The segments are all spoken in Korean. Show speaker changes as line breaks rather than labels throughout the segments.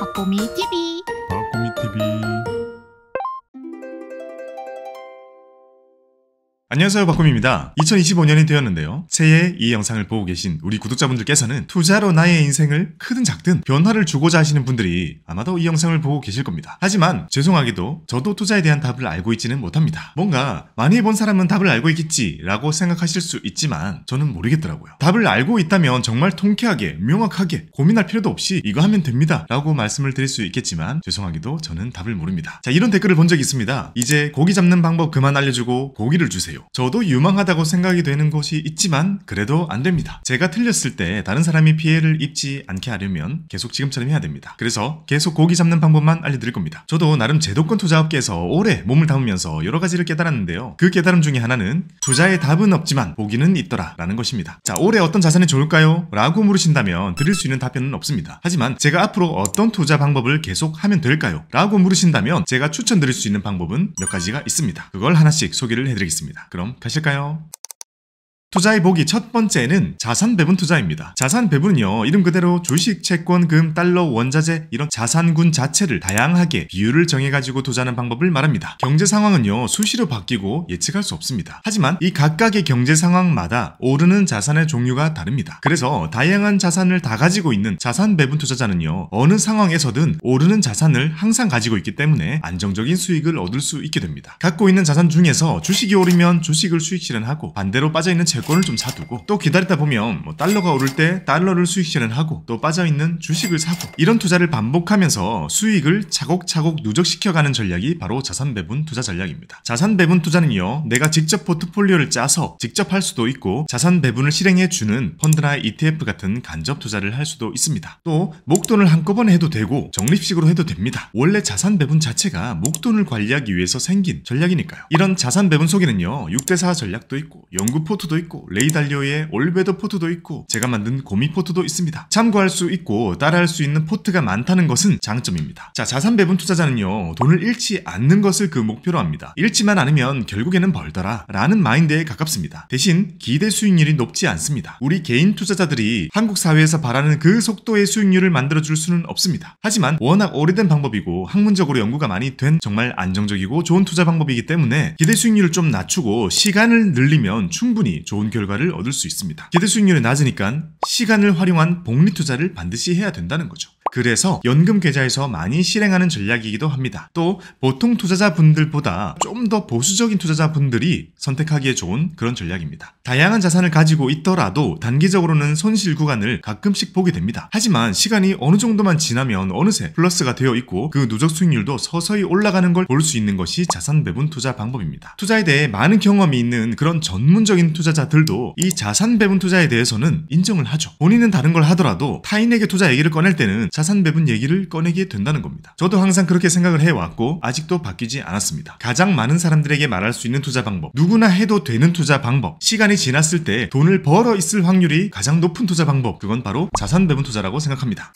박보미 TV.
박보미 TV. 안녕하세요, 박보미입니다. 2025년이 되었는데요. 새해 이 영상을 보고 계신 우리 구독자분들께서는 투자로 나의 인생을 크든 작든 변화를 주고자 하시는 분들이 아마도 이 영상을 보고 계실 겁니다. 하지만 죄송하게도 저도 투자에 대한 답을 알고 있지는 못합니다. 뭔가 많이 해본 사람은 답을 알고 있겠지라고 생각하실 수 있지만 저는 모르겠더라고요. 답을 알고 있다면 정말 통쾌하게 명확하게 고민할 필요도 없이 이거 하면 됩니다 라고 말씀을 드릴 수 있겠지만 죄송하게도 저는 답을 모릅니다. 자, 이런 댓글을 본 적이 있습니다. 이제 고기 잡는 방법 그만 알려주고 고기를 주세요. 저도 유망하다고 생각이 되는 곳이 있지만 그래도 안 됩니다. 제가 틀렸을 때 다른 사람이 피해를 입지 않게 하려면 계속 지금처럼 해야 됩니다. 그래서 계속 고기 잡는 방법만 알려드릴 겁니다. 저도 나름 제도권 투자업계에서 오래 몸을 담으면서 여러 가지를 깨달았는데요. 그 깨달음 중에 하나는 투자에 답은 없지만 보기는 있더라 라는 것입니다. 자, 올해 어떤 자산이 좋을까요? 라고 물으신다면 드릴 수 있는 답변은 없습니다. 하지만 제가 앞으로 어떤 투자 방법을 계속 하면 될까요? 라고 물으신다면 제가 추천드릴 수 있는 방법은 몇 가지가 있습니다. 그걸 하나씩 소개를 해드리겠습니다. 그럼 가실까요? 투자의 보기 첫 번째는 자산 배분 투자입니다. 자산 배분은요, 이름 그대로 주식, 채권, 금, 달러, 원자재 이런 자산군 자체를 다양하게 비율을 정해가지고 투자하는 방법을 말합니다. 경제 상황은요, 수시로 바뀌고 예측할 수 없습니다. 하지만 이 각각의 경제 상황마다 오르는 자산의 종류가 다릅니다. 그래서 다양한 자산을 다 가지고 있는 자산 배분 투자자는요, 어느 상황에서든 오르는 자산을 항상 가지고 있기 때문에 안정적인 수익을 얻을 수 있게 됩니다. 갖고 있는 자산 중에서 주식이 오르면 주식을 수익 실현하고 반대로 빠져있는 채권을 좀 사두고 또 기다리다 보면 달러가 오를 때 달러를 수익 실현하고 또 빠져있는 주식을 사고 이런 투자를 반복하면서 수익을 차곡차곡 누적시켜가는 전략이 바로 자산 배분 투자 전략입니다. 자산 배분 투자는요, 내가 직접 포트폴리오를 짜서 직접 할 수도 있고 자산 배분을 실행해주는 펀드나 ETF 같은 간접 투자를 할 수도 있습니다. 또 목돈을 한꺼번에 해도 되고 적립식으로 해도 됩니다. 원래 자산 배분 자체가 목돈을 관리하기 위해서 생긴 전략이니까요. 이런 자산 배분 속에는요, 6대4 전략도 있고 연구 포트도 있고 레이달리오의 올베더 포트도 있고 제가 만든 고미 포트도 있습니다. 참고할 수 있고 따라할 수 있는 포트가 많다는 것은 장점입니다. 자, 자산 배분 투자자는요, 돈을 잃지 않는 것을 그 목표로 합니다. 잃지만 않으면 결국에는 벌더라 라는 마인드에 가깝습니다. 대신 기대 수익률이 높지 않습니다. 우리 개인 투자자들이 한국 사회에서 바라는 그 속도의 수익률을 만들어줄 수는 없습니다. 하지만 워낙 오래된 방법이고 학문적으로 연구가 많이 된 정말 안정적이고 좋은 투자 방법이기 때문에 기대 수익률을 좀 낮추고 시간을 늘리면 충분히 좋은 결과를 얻을 수 있습니다. 기대 수익률이 낮으니까 시간을 활용한 복리 투자를 반드시 해야 된다는 거죠. 그래서 연금 계좌에서 많이 실행하는 전략이기도 합니다. 또 보통 투자자분들보다 좀 더 보수적인 투자자분들이 선택하기에 좋은 그런 전략입니다. 다양한 자산을 가지고 있더라도 단기적으로는 손실 구간을 가끔씩 보게 됩니다. 하지만 시간이 어느 정도만 지나면 어느새 플러스가 되어 있고 그 누적 수익률도 서서히 올라가는 걸 볼 수 있는 것이 자산 배분 투자 방법입니다. 투자에 대해 많은 경험이 있는 그런 전문적인 투자자들도 이 자산 배분 투자에 대해서는 인정을 하죠. 본인은 다른 걸 하더라도 타인에게 투자 얘기를 꺼낼 때는 자산 배분 얘기를 꺼내게 된다는 겁니다. 저도 항상 그렇게 생각을 해왔고 아직도 바뀌지 않았습니다. 가장 많은 사람들에게 말할 수 있는 투자 방법, 누구나 해도 되는 투자 방법, 시간이 지났을 때 돈을 벌어 있을 확률이 가장 높은 투자 방법, 그건 바로 자산 배분 투자라고 생각합니다.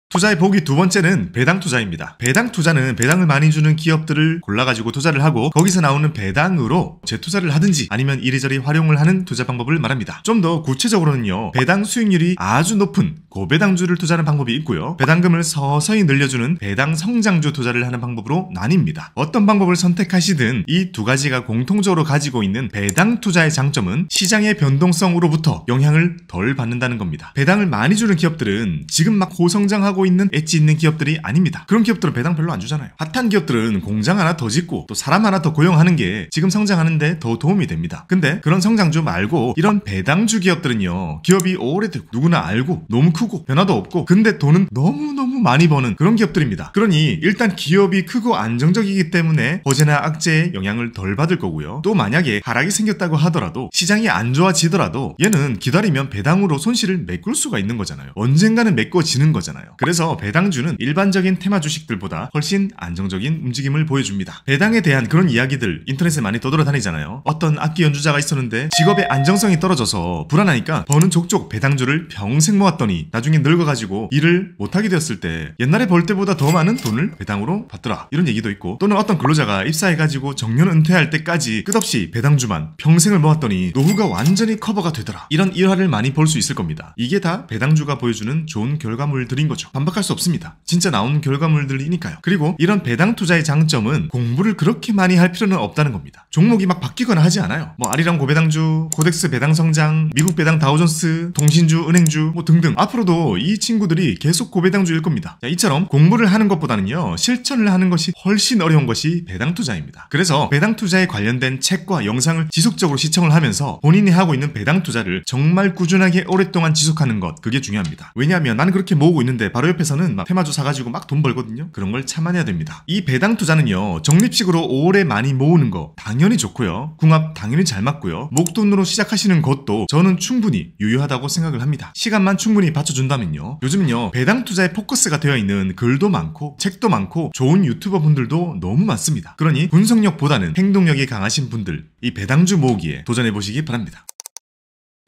투자의 보기 두 번째는 배당 투자입니다. 배당 투자는 배당을 많이 주는 기업들을 골라가지고 투자를 하고 거기서 나오는 배당으로 재투자를 하든지 아니면 이리저리 활용을 하는 투자 방법을 말합니다. 좀 더 구체적으로는요, 배당 수익률이 아주 높은 고배당주를 투자하는 방법이 있고요, 배당금을 서서히 늘려주는 배당 성장주 투자를 하는 방법으로 나뉩니다. 어떤 방법을 선택하시든 이 두 가지가 공통적으로 가지고 있는 배당 투자의 장점은 시장의 변동성으로부터 영향을 덜 받는다는 겁니다. 배당을 많이 주는 기업들은 지금 막 고성장하고 있는 엣지 있는 기업들이 아닙니다. 그런 기업들은 배당 별로 안 주잖아요. 핫한 기업들은 공장 하나 더 짓고 또 사람 하나 더 고용하는 게 지금 성장하는데 더 도움이 됩니다. 근데 그런 성장주 말고 이런 배당주 기업들은요, 기업이 오래되고 누구나 알고 너무 크고 변화도 없고 근데 돈은 너무너무 많이 버는 그런 기업들입니다. 그러니 일단 기업이 크고 안정적이기 때문에 호재나 악재의 영향을 덜 받을 거고요. 또 만약에 하락이 생겼다고 하더라도 시장이 안 좋아지더라도 얘는 기다리면 배당으로 손실을 메꿀 수가 있는 거잖아요. 언젠가는 메꿔지는 거잖아요. 그래서 배당주는 일반적인 테마 주식들보다 훨씬 안정적인 움직임을 보여줍니다. 배당에 대한 그런 이야기들 인터넷에 많이 떠돌아다니잖아요. 어떤 악기 연주자가 있었는데 직업의 안정성이 떨어져서 불안하니까 버는 족족 배당주를 평생 모았더니 나중에 늙어가지고 일을 못하게 되었을 때 때 옛날에 벌 때보다 더 많은 돈을 배당으로 받더라 이런 얘기도 있고, 또는 어떤 근로자가 입사해가지고 정년 은퇴할 때까지 끝없이 배당주만 평생을 모았더니 노후가 완전히 커버가 되더라, 이런 일화를 많이 볼 수 있을 겁니다. 이게 다 배당주가 보여주는 좋은 결과물들인 거죠. 반박할 수 없습니다. 진짜 나온 결과물들이니까요. 그리고 이런 배당 투자의 장점은 공부를 그렇게 많이 할 필요는 없다는 겁니다. 종목이 막 바뀌거나 하지 않아요. 뭐 아리랑 고배당주, 코덱스 배당성장, 미국 배당 다우존스, 동신주, 은행주 뭐 등등, 앞으로도 이 친구들이 계속 고배당주일 겁니다. 자, 이처럼 공부를 하는 것보다는요, 실천을 하는 것이 훨씬 어려운 것이 배당 투자입니다. 그래서 배당 투자에 관련된 책과 영상을 지속적으로 시청을 하면서 본인이 하고 있는 배당 투자를 정말 꾸준하게 오랫동안 지속하는 것, 그게 중요합니다. 왜냐하면 나는 그렇게 모으고 있는데 바로 옆에서는 막 테마주 사가지고 막 돈 벌거든요. 그런 걸 참아내야 됩니다. 이 배당 투자는요, 적립식으로 오래 많이 모으는 거 당연히 좋고요, 궁합 당연히 잘 맞고요, 목돈으로 시작하시는 것도 저는 충분히 유효하다고 생각을 합니다. 시간만 충분히 받쳐준다면요. 요즘은요, 배당 투자에 포커스가 되어 있는 글도 많고 책도 많고 좋은 유튜버 분들도 너무 많습니다. 그러니 분석력보다는 행동력이 강하신 분들, 이 배당주 모으기에 도전해보시기 바랍니다.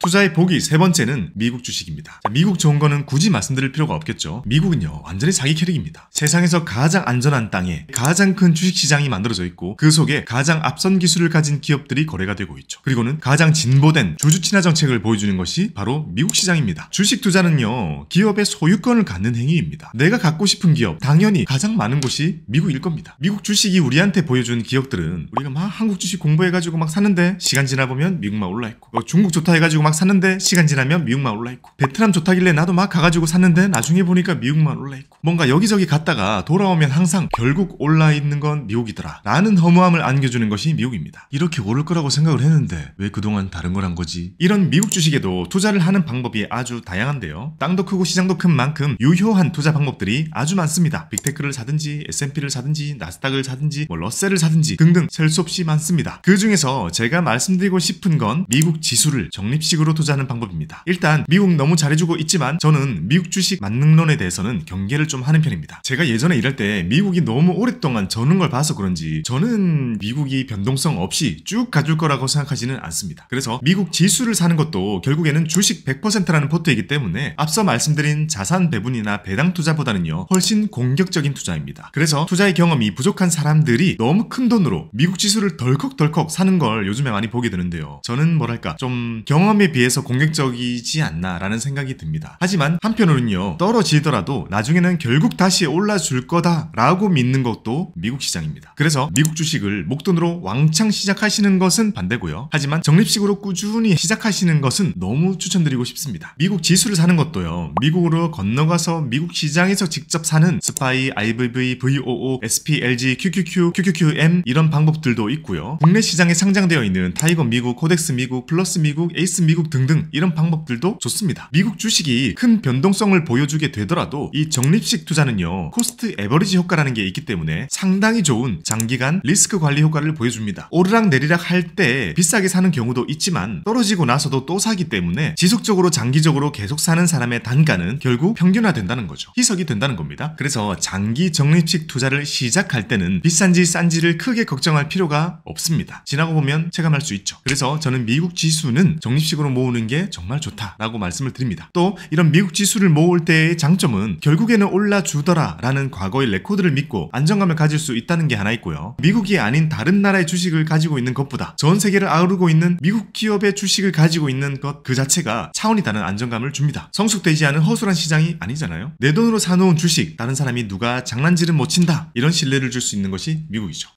투자의 보기 세 번째는 미국 주식입니다. 미국 좋은 거는 굳이 말씀드릴 필요가 없겠죠. 미국은요, 완전히 자기 캐릭입니다. 세상에서 가장 안전한 땅에 가장 큰 주식시장이 만들어져 있고, 그 속에 가장 앞선 기술을 가진 기업들이 거래가 되고 있죠. 그리고는 가장 진보된 주주 친화 정책을 보여주는 것이 바로 미국 시장입니다. 주식 투자는요, 기업의 소유권을 갖는 행위입니다. 내가 갖고 싶은 기업, 당연히 가장 많은 곳이 미국일 겁니다. 미국 주식이 우리한테 보여준 기업들은, 우리가 막 한국 주식 공부해가지고 막 사는데 시간 지나보면 미국만 올라있고, 중국 좋다 해가지고 막 샀는데 시간 지나면 미국만 올라있고, 베트남 좋다길래 나도 막 가가지고 샀는데 나중에 보니까 미국만 올라있고, 뭔가 여기저기 갔다가 돌아오면 항상 결국 올라있는 건 미국이더라 라는 허무함을 안겨주는 것이 미국입니다. 이렇게 오를 거라고 생각을 했는데 왜 그동안 다른 걸 한 거지? 이런 미국 주식에도 투자를 하는 방법이 아주 다양한데요, 땅도 크고 시장도 큰 만큼 유효한 투자 방법들이 아주 많습니다. 빅테크를 사든지 S&P를 사든지 나스닥을 사든지 뭐 러셀을 사든지 등등 셀 수 없이 많습니다. 그 중에서 제가 말씀드리고 싶은 건 미국 지수를 적립식으로 투자하는 방법입니다. 일단 미국 너무 잘해주고 있지만 저는 미국 주식 만능론에 대해서는 경계를 좀 하는 편입니다. 제가 예전에 일할 때 미국이 너무 오랫동안 저는 걸 봐서 그런지 저는 미국이 변동성 없이 쭉 가줄 거라고 생각하지는 않습니다. 그래서 미국 지수를 사는 것도 결국에는 주식 100%라는 포트이기 때문에 앞서 말씀드린 자산 배분이나 배당 투자보다는요, 훨씬 공격적인 투자입니다. 그래서 투자의 경험이 부족한 사람들이 너무 큰 돈으로 미국 지수를 덜컥덜컥 사는 걸 요즘에 많이 보게 되는데요, 저는 뭐랄까 좀 경험에 비해서 공격적이지 않나라는 생각이 듭니다. 하지만 한편으로는요, 떨어지더라도 나중에는 결국 다시 올라줄 거다라고 믿는 것도 미국 시장입니다. 그래서 미국 주식을 목돈으로 왕창 시작하시는 것은 반대고요, 하지만 적립식으로 꾸준히 시작하시는 것은 너무 추천드리고 싶습니다. 미국 지수를 사는 것도요, 미국으로 건너가서 미국 시장에서 직접 사는 스파이, IVV, VOO, SP, LG, QQQ, QQQM 이런 방법들도 있고요, 국내 시장에 상장되어 있는 타이거 미국, 코덱스 미국, 플러스 미국, 에이스 미국 등등 이런 방법들도 좋습니다. 미국 주식이 큰 변동성을 보여주게 되더라도 이 적립식 투자는요, 코스트 에버리지 효과라는 게 있기 때문에 상당히 좋은 장기간 리스크 관리 효과를 보여줍니다. 오르락 내리락 할 때 비싸게 사는 경우도 있지만 떨어지고 나서도 또 사기 때문에 지속적으로 장기적으로 계속 사는 사람의 단가는 결국 평균화된다는 거죠. 희석이 된다는 겁니다. 그래서 장기 적립식 투자를 시작할 때는 비싼지 싼지를 크게 걱정할 필요가 없습니다. 지나고 보면 체감할 수 있죠. 그래서 저는 미국 지수는 적립식으로 모으는 게 정말 좋다라고 말씀을 드립니다. 또 이런 미국 지수를 모을 때의 장점은 결국에는 올라주더라 라는 과거의 레코드를 믿고 안정감을 가질 수 있다는 게 하나 있고요, 미국이 아닌 다른 나라의 주식을 가지고 있는 것보다 전 세계를 아우르고 있는 미국 기업의 주식을 가지고 있는 것 그 자체가 차원이 다른 안정감을 줍니다. 성숙되지 않은 허술한 시장이 아니잖아요. 내 돈으로 사놓은 주식 다른 사람이 누가 장난질은 못 친다, 이런 신뢰를 줄 수 있는 것이 미국이죠.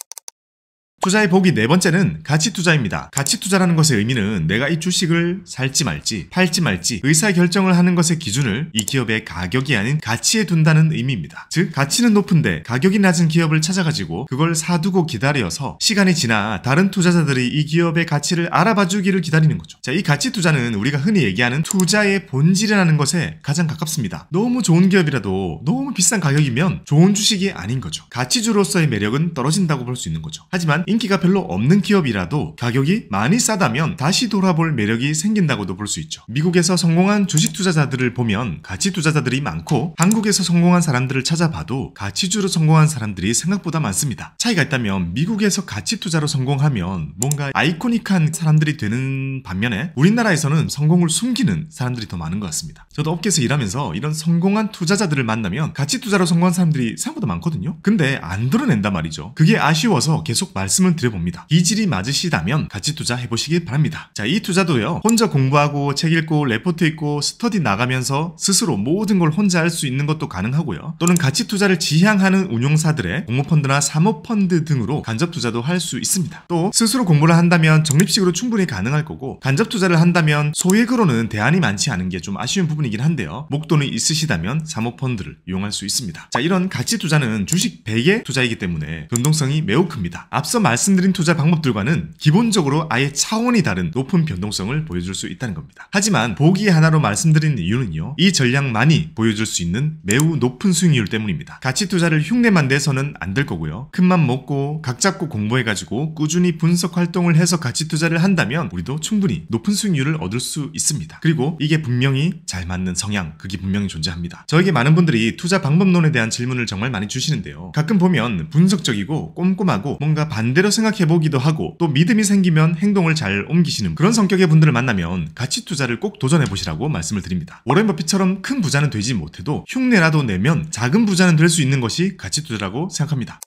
투자의 보기 네 번째는 가치 투자입니다. 가치 투자라는 것의 의미는 내가 이 주식을 살지 말지 팔지 말지 의사결정을 하는 것의 기준을 이 기업의 가격이 아닌 가치에 둔다는 의미입니다. 즉 가치는 높은데 가격이 낮은 기업을 찾아가지고 그걸 사두고 기다려서 시간이 지나 다른 투자자들이 이 기업의 가치를 알아봐 주기를 기다리는 거죠. 자, 이 가치 투자는 우리가 흔히 얘기하는 투자의 본질이라는 것에 가장 가깝습니다. 너무 좋은 기업이라도 너무 비싼 가격이면 좋은 주식이 아닌 거죠. 가치주로서의 매력은 떨어진다고 볼 수 있는 거죠. 하지만 인기가 별로 없는 기업이라도 가격이 많이 싸다면 다시 돌아볼 매력이 생긴다고도 볼 수 있죠. 미국에서 성공한 주식 투자자들을 보면 가치 투자자들이 많고 한국에서 성공한 사람들을 찾아봐도 가치주로 성공한 사람들이 생각보다 많습니다. 차이가 있다면 미국에서 가치 투자로 성공하면 뭔가 아이코닉한 사람들이 되는 반면에 우리나라에서는 성공을 숨기는 사람들이 더 많은 것 같습니다. 저도 업계에서 일하면서 이런 성공한 투자자들을 만나면 가치 투자로 성공한 사람들이 생각보다 많거든요. 근데 안 드러낸단 말이죠. 그게 아쉬워서 계속 말씀을 드려봅니다. 기질이 맞으시다면 가치 투자 해보시기 바랍니다. 자, 이 투자도요, 혼자 공부하고 책 읽고 레포트 읽고 스터디 나가면서 스스로 모든 걸 혼자 할 수 있는 것도 가능하고요. 또는 가치 투자를 지향하는 운용사들의 공모펀드나 사모펀드 등으로 간접 투자도 할 수 있습니다. 또 스스로 공부를 한다면 적립식으로 충분히 가능할 거고, 간접 투자를 한다면 소액으로는 대안이 많지 않은 게 좀 아쉬운 부분이긴 한데요. 목돈이 있으시다면 사모펀드를 이용할 수 있습니다. 자, 이런 가치 투자는 주식 100의 투자이기 때문에 변동성이 매우 큽니다. 앞서 말씀드린 투자 방법들과는 기본적으로 아예 차원이 다른 높은 변동성을 보여줄 수 있다는 겁니다. 하지만 보기 하나로 말씀드린 이유는요, 이 전략만이 보여줄 수 있는 매우 높은 수익률 때문입니다. 가치 투자를 흉내만 내서는 안 될 거고요. 큰맘 먹고 각 잡고 공부해가지고 꾸준히 분석 활동을 해서 가치 투자를 한다면 우리도 충분히 높은 수익률을 얻을 수 있습니다. 그리고 이게 분명히 잘 맞는 성향, 그게 분명히 존재합니다. 저에게 많은 분들이 투자 방법론에 대한 질문을 정말 많이 주시는데요. 가끔 보면 분석적이고 꼼꼼하고 뭔가 반대로 생각해보기도 하고 또 믿음이 생기면 행동을 잘 옮기시는 그런 성격의 분들을 만나면 가치 투자를 꼭 도전해보시라고 말씀을 드립니다. 워렌 버핏처럼 큰 부자는 되지 못해도 흉내라도 내면 작은 부자는 될 수 있는 것이 가치 투자라고 생각합니다.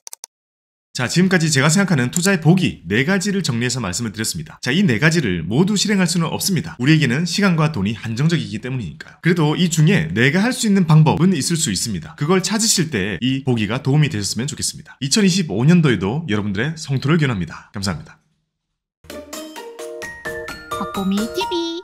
자, 지금까지 제가 생각하는 투자의 보기 4가지를 정리해서 말씀을 드렸습니다. 자, 이 4가지를 모두 실행할 수는 없습니다. 우리에게는 시간과 돈이 한정적이기 때문이니까요. 그래도 이 중에 내가 할 수 있는 방법은 있을 수 있습니다. 그걸 찾으실 때 이 보기가 도움이 되셨으면 좋겠습니다. 2025년도에도 여러분들의 성토를 기원합니다. 감사합니다.
박보미 TV